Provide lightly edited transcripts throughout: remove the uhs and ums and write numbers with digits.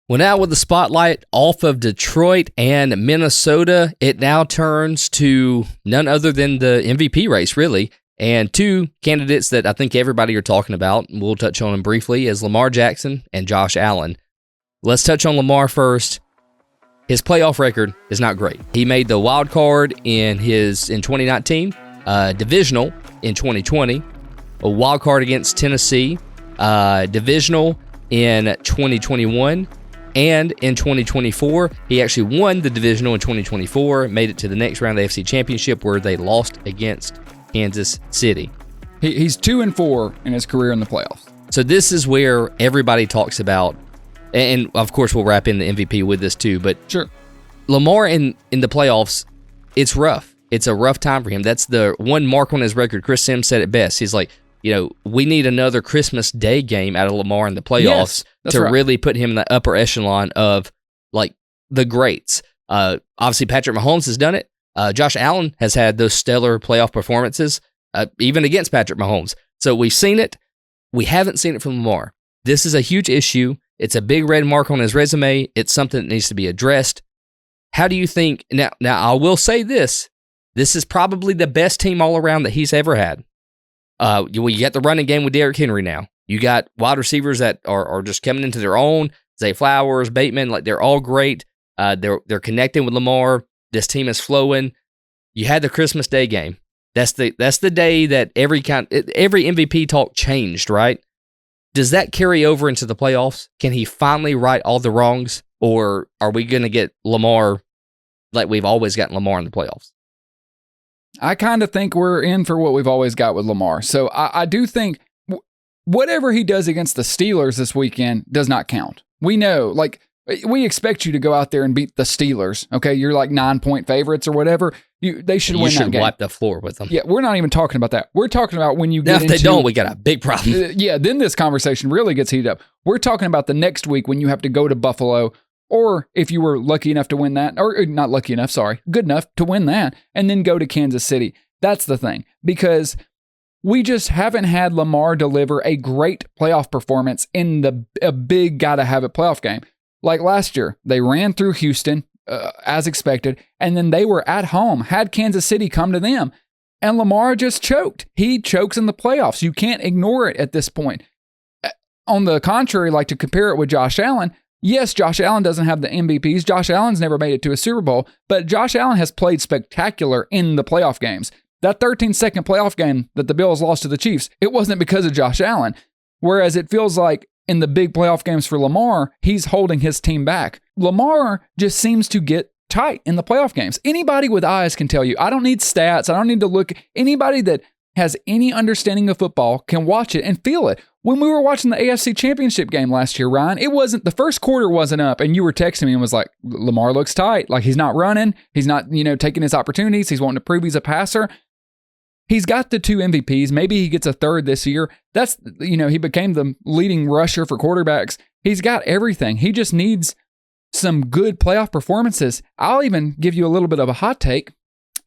Well, now with the spotlight off of Detroit and Minnesota, it now turns to none other than the MVP race, really. And two candidates that I think everybody are talking about, and we'll touch on them briefly, is Lamar Jackson and Josh Allen. Let's touch on Lamar first. His playoff record is not great. He made the wild card in 2019, divisional in 2020, a wild card against Tennessee, divisional in 2021, and in 2024. He actually won the divisional in 2024, made it to the next round of the AFC Championship where they lost against Kansas City. He's 2-4 in his career in the playoffs. So this is where everybody talks about, and of course we'll wrap in the MVP with this too, but sure, Lamar in the playoffs, it's rough. It's a rough time for him. That's the one mark on his record. Chris Sims said it best. He's like, we need another Christmas Day game out of Lamar in the playoffs to really put him in the upper echelon of like the greats. Obviously, Patrick Mahomes has done it. Josh Allen has had those stellar playoff performances, even against Patrick Mahomes. So we've seen it. We haven't seen it from Lamar. This is a huge issue. It's a big red mark on his resume. It's something that needs to be addressed. How do you think? Now I will say this. This is probably the best team all around that he's ever had. You got the running game with Derrick Henry now. You got wide receivers that are just coming into their own. Zay Flowers, Bateman, like they're all great. They're connecting with Lamar. This team is flowing. You had the Christmas Day game. That's the day that every MVP talk changed, right? Does that carry over into the playoffs? Can he finally right all the wrongs, or are we going to get Lamar like we've always gotten Lamar in the playoffs? I kind of think we're in for what we've always got with Lamar. So I do think whatever he does against the Steelers this weekend does not count. We know, we expect you to go out there and beat the Steelers. Okay, you're like 9-point favorites or whatever. They should win that game. You should wipe the floor with them. Yeah, we're not even talking about that. We're talking about when you get now, if they don't, we got a big problem. Then this conversation really gets heated up. We're talking about the next week when you have to go to Buffalo, or if you were lucky enough to win that, or not lucky enough, sorry, good enough to win that, and then go to Kansas City. That's the thing, because we just haven't had Lamar deliver a great playoff performance in a big gotta-have-it playoff game. Like last year, they ran through Houston as expected, and then they were at home, had Kansas City come to them, and Lamar just choked. He chokes in the playoffs. You can't ignore it at this point. On the contrary, like to compare it with Josh Allen, yes, Josh Allen doesn't have the MVPs. Josh Allen's never made it to a Super Bowl, but Josh Allen has played spectacular in the playoff games. That 13-second playoff game that the Bills lost to the Chiefs, it wasn't because of Josh Allen. Whereas it feels like in the big playoff games for Lamar, he's holding his team back. Lamar just seems to get tight in the playoff games. Anybody with eyes can tell you. I don't need stats. I don't need to look. Anybody that has any understanding of football can watch it and feel it. When we were watching the AFC Championship game last year, Ryan, it wasn't, the first quarter wasn't up, and you were texting me and was like, Lamar looks tight. Like he's not running. He's not, taking his opportunities. He's wanting to prove he's a passer. He's got the 2 MVPs. Maybe he gets a third this year. That's, he became the leading rusher for quarterbacks. He's got everything. He just needs some good playoff performances. I'll even give you a little bit of a hot take.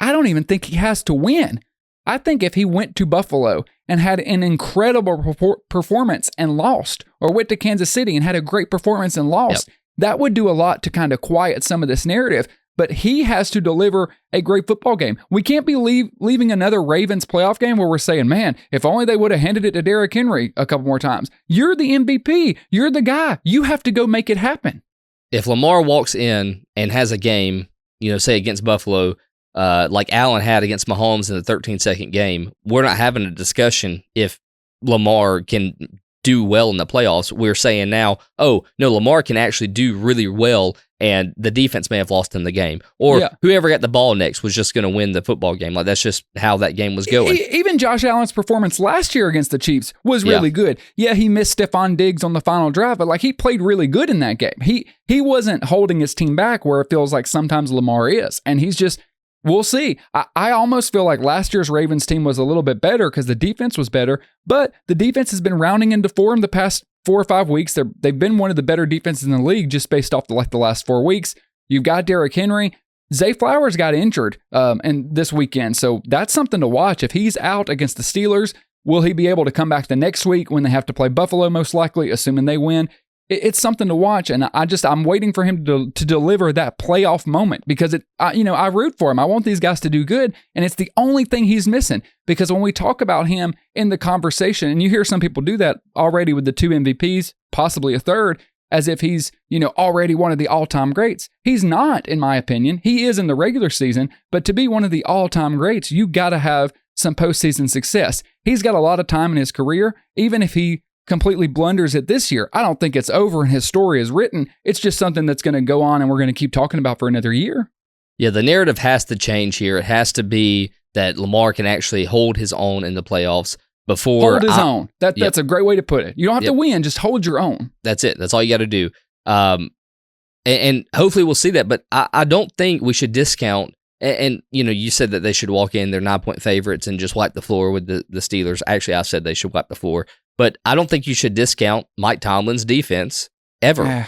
I don't even think he has to win. I think if he went to Buffalo and had an incredible performance and lost, or went to Kansas City and had a great performance and lost, that would do a lot to kind of quiet some of this narrative. But he has to deliver a great football game. We can't be leaving another Ravens playoff game where we're saying, man, if only they would have handed it to Derrick Henry a couple more times. You're the MVP. You're the guy. You have to go make it happen. If Lamar walks in and has a game, say against Buffalo, like Allen had against Mahomes in the 13-second game, we're not having a discussion if Lamar can do well in the playoffs. We're saying now, oh, no, Lamar can actually do really well, and the defense may have lost in the game. Or whoever got the ball next was just going to win the football game. Like, that's just how that game was going. Even Josh Allen's performance last year against the Chiefs was really good. Yeah, he missed Stephon Diggs on the final drive, but he played really good in that game. He wasn't holding his team back where it feels like sometimes Lamar is. And he's just, we'll see. I almost feel like last year's Ravens team was a little bit better because the defense was better, but the defense has been rounding into form the past 4 or 5 weeks. They've been one of the better defenses in the league just based off the last 4 weeks. You've got Derrick Henry. Zay Flowers got injured and this weekend, so that's something to watch. If he's out against the Steelers, will he be able to come back the next week when they have to play Buffalo, most likely, assuming they win? it's something to watch. And I'm waiting for him to deliver that playoff moment because I root for him. I want these guys to do good. And it's the only thing he's missing, because when we talk about him in the conversation, and you hear some people do that already with the 2 MVPs, possibly a third, as if he's, already one of the all-time greats. He's not, in my opinion. He is in the regular season, but to be one of the all-time greats, you got to have some postseason success. He's got a lot of time in his career. Even if he completely blunders it this year, I don't think it's over and his story is written. It's just something that's going to go on and we're going to keep talking about for another year. Yeah, the narrative has to change here. It has to be that Lamar can actually hold his own in the playoffs. Hold his own. That's a great way to put it. You don't have to win, just hold your own. That's it. That's all you got to do. And hopefully we'll see that. But I don't think we should discount. And you said that they should walk in, they're 9-point favorites, and just wipe the floor with the Steelers. Actually, I said they should wipe the floor. But I don't think you should discount Mike Tomlin's defense ever.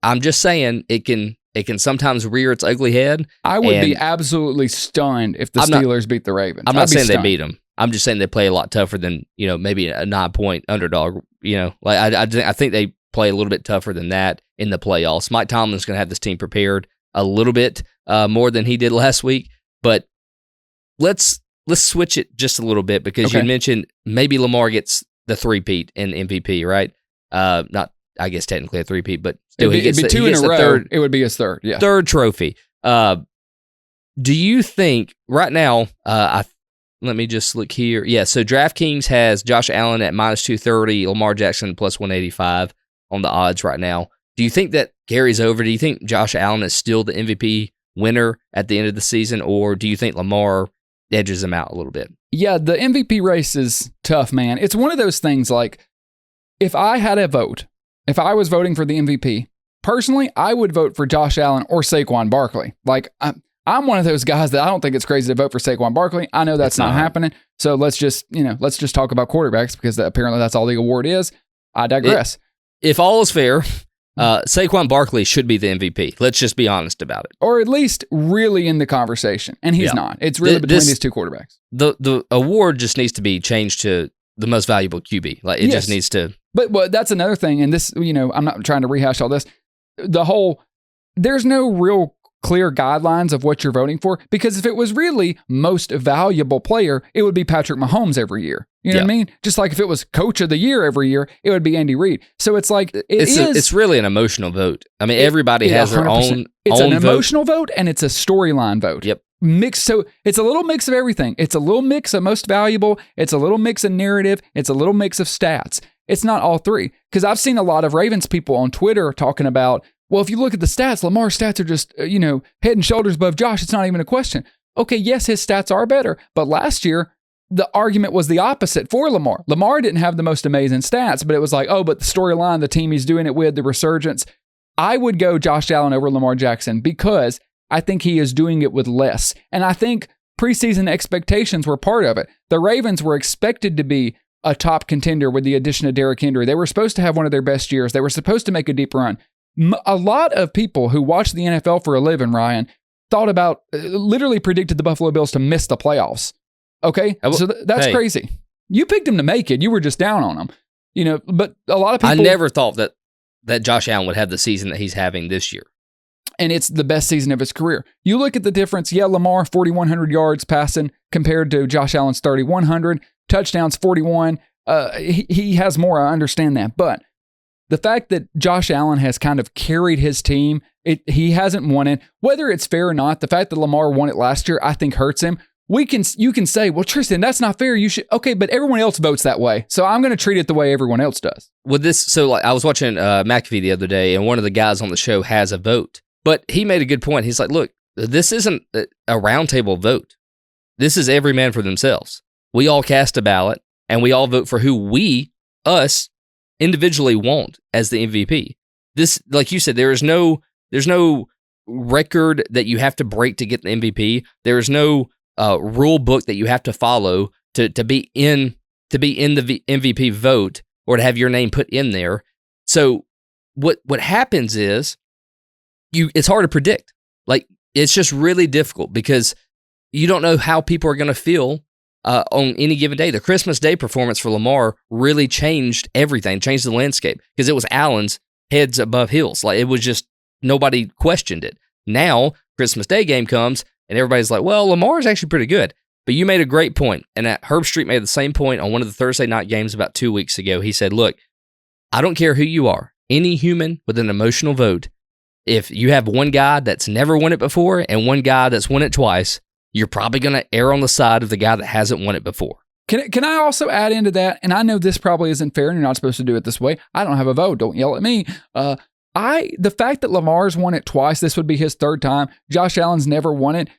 I'm just saying it can sometimes rear its ugly head. I would be absolutely stunned if the Steelers beat the Ravens. I'm not saying they beat them. I'm just saying they play a lot tougher than, maybe a 9-point underdog. I think they play a little bit tougher than that in the playoffs. Mike Tomlin's going to have this team prepared a little bit more than he did last week. But let's switch it just a little bit, because you mentioned maybe Lamar gets the three-peat in MVP, right? Not, I guess, technically a three-peat, but still he gets 2 in a row. It would be his third, yeah. Third trophy. Do you think right now? Let me just look here. Yeah, so DraftKings has Josh Allen at -230, Lamar Jackson plus 185 on the odds right now. Do you think that carries over? Do you think Josh Allen is still the MVP winner at the end of the season, or do you think Lamar edges him out a little bit? Yeah, the MVP race is tough, man. It's one of those things like, if I had a vote, if I was voting for the MVP, personally, I would vote for Josh Allen or Saquon Barkley. I'm one of those guys that I don't think it's crazy to vote for Saquon Barkley. I know that's not happening. So let's just talk about quarterbacks, because apparently that's all the award is. I digress. If all is fair, Saquon Barkley should be the MVP. Let's just be honest about it. Or at least really in the conversation. And he's not. It's really between these two quarterbacks. The award just needs to be changed to the most valuable QB. It just needs to. But that's another thing. And this, I'm not trying to rehash all this. There's no real clear guidelines of what you're voting for, because if it was really most valuable player, it would be Patrick Mahomes every year. You know what I mean? Just like if it was coach of the year every year, it would be Andy Reid. So it's like, it's really an emotional vote. I mean, everybody has their own. It's an emotional vote, and it's a storyline vote. Yep. So it's a little mix of everything. It's a little mix of most valuable. It's a little mix of narrative. It's a little mix of stats. It's not all three. Because I've seen a lot of Ravens people on Twitter talking about, well, if you look at the stats, Lamar's stats are just, head and shoulders above Josh. It's not even a question. Okay, yes, his stats are better. But last year, the argument was the opposite for Lamar. Lamar didn't have the most amazing stats, but it was like, but the storyline, the team he's doing it with, the resurgence. I would go Josh Allen over Lamar Jackson, because I think he is doing it with less. And I think preseason expectations were part of it. The Ravens were expected to be a top contender with the addition of Derrick Henry. They were supposed to have one of their best years. They were supposed to make a deep run. A lot of people who watch the NFL for a living, Ryan, literally predicted the Buffalo Bills to miss the playoffs. Okay? So that's crazy. You picked them to make it. You were just down on them. But a lot of people... I never thought that Josh Allen would have the season that he's having this year. And it's the best season of his career. You look at the difference. Yeah, Lamar, 4,100 yards passing compared to Josh Allen's 3,100. Touchdowns, 41. He has more. I understand that. But the fact that Josh Allen has kind of carried his team, he hasn't won it. Whether it's fair or not, the fact that Lamar won it last year, I think hurts him. You can say, well, Tristan, that's not fair. You should. Okay, but everyone else votes that way. So I'm going to treat it the way everyone else does. With this, I was watching McAfee the other day, and one of the guys on the show has a vote. But he made a good point. He's like, look, this isn't a roundtable vote. This is every man for themselves. We all cast a ballot, and we all vote for who us, individually want as the MVP. This, like you said, there's no record that you have to break to get the MVP. There is no rule book that you have to follow to be in the MVP vote, or to have your name put in there. So what happens is it's hard to predict. It's just really difficult, because you don't know how people are going to feel on any given day. The Christmas Day performance for Lamar really changed everything, changed the landscape, because it was Allen's heads above heels. Like, it was just, nobody questioned it. Now, Christmas Day game comes, and everybody's like, well, Lamar's actually pretty good. But you made a great point, and Herb Street made the same point on one of the Thursday night games about 2 weeks ago. He said, look, I don't care who you are, any human with an emotional vote, if you have one guy that's never won it before and one guy that's won it twice, you're probably going to err on the side of the guy that hasn't won it before. Can I also add into that, and I know this probably isn't fair and you're not supposed to do it this way. I don't have a vote. Don't yell at me. The fact that Lamar's won it twice, this would be his third time. Josh Allen's never won it.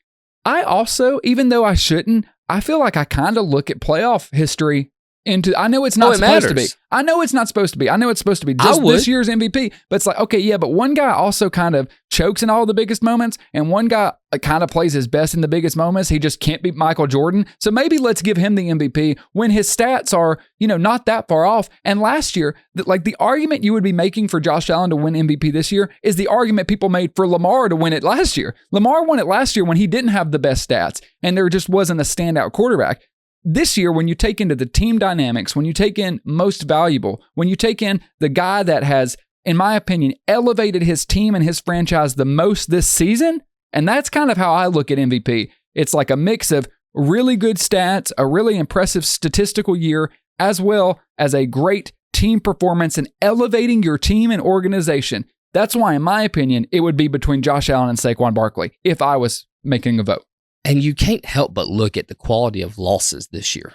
I also, even though I shouldn't, I feel like I kind of look at playoff history into, I know it's not supposed to be. I know it's not supposed to be. I know it's supposed to be just this year's MVP, but it's like, okay, yeah, but one guy also kind of chokes in all the biggest moments, and one guy kind of plays his best in the biggest moments. He just can't beat Michael Jordan. So maybe let's give him the MVP when his stats are, not that far off. And last year, the argument you would be making for Josh Allen to win MVP this year is the argument people made for Lamar to win it last year. Lamar won it last year when he didn't have the best stats, and there just wasn't a standout quarterback. This year, when you take into the team dynamics, when you take in most valuable, when you take in the guy that has, in my opinion, elevated his team and his franchise the most this season, and that's kind of how I look at MVP. It's like a mix of really good stats, a really impressive statistical year, as well as a great team performance and elevating your team and organization. That's why, in my opinion, it would be between Josh Allen and Saquon Barkley if I was making a vote. And you can't help but look at the quality of losses this year.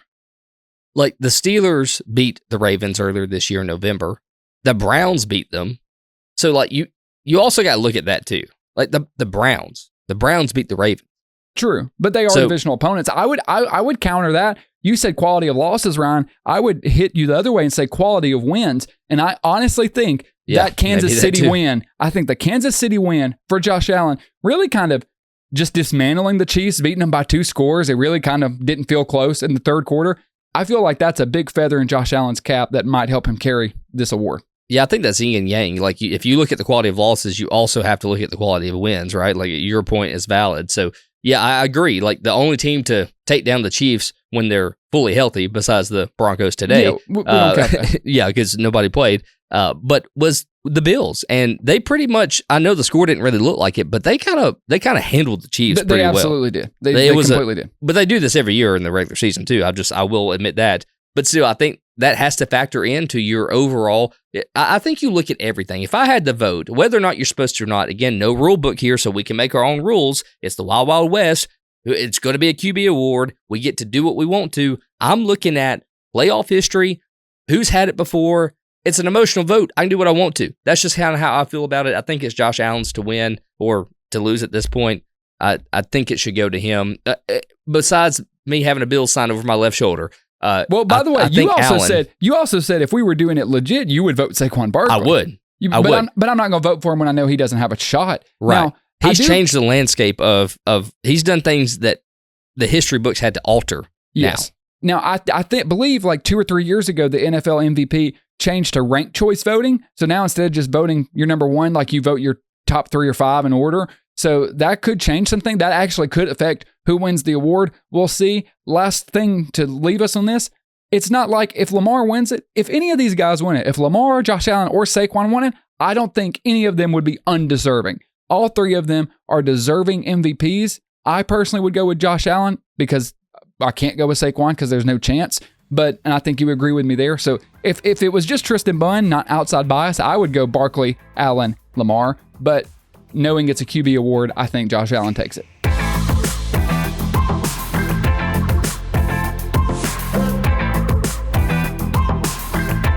Like, the Steelers beat the Ravens earlier this year in November. The Browns beat them. So, like, you also got to look at that too. Like, the Browns beat the Ravens. True, but they are divisional opponents. I would counter that. You said quality of losses, Ryan. I would hit you the other way and say quality of wins. And I honestly think that Kansas City win, I think the Kansas City win for Josh Allen really kind of just dismantling the Chiefs, beating them by 2 scores. It really kind of didn't feel close in the third quarter. I feel like that's a big feather in Josh Allen's cap that might help him carry this award. Yeah, I think that's yin and yang. Like, if you look at the quality of losses, you also have to look at the quality of wins, right? Like, your point is valid. So, yeah, I agree. Like, the only team to take down the Chiefs when they're fully healthy, besides the Broncos today, we don't count that. yeah, because nobody played, but was the Bills. And they pretty much, I know the score didn't really look like it, but they kind of handled the Chiefs pretty well. They absolutely did. They completely did. But they do this every year in the regular season too. I will admit that. But still, I think that has to factor into your overall. I think you look at everything. If I had the vote, whether or not you're supposed to or not, again, no rule book here, so we can make our own rules. It's the Wild Wild West. It's going to be a QB award. We get to do what we want to. I'm looking at playoff history, who's had it before. It's an emotional vote. I can do what I want to. That's just kind of how I feel about it. I think it's Josh Allen's to win or to lose at this point. I think it should go to him. Besides me having a Bills sign over my left shoulder. Well, by the way, you also said if we were doing it legit, you would vote Saquon Barkley. I would. But I'm not going to vote for him when I know he doesn't have a shot. Right. Now, he's changed the landscape of he's done things that the history books had to alter. Yes. Now, I believe like 2 or 3 years ago, the NFL MVP changed to ranked choice voting. So now instead of just voting your number one, like you vote your top 3 or 5 in order. So that could change something. That actually could affect who wins the award. We'll see. Last thing to leave us on this. It's not like if Lamar wins it, if any of these guys win it, if Lamar, Josh Allen, or Saquon won it, I don't think any of them would be undeserving. All 3 of them are deserving MVPs. I personally would go with Josh Allen because I can't go with Saquon because there's no chance. And I think you agree with me there. So if it was just Tristan Bunn, not outside bias, I would go Barkley, Allen, Lamar. But knowing it's a QB award, I think Josh Allen takes it.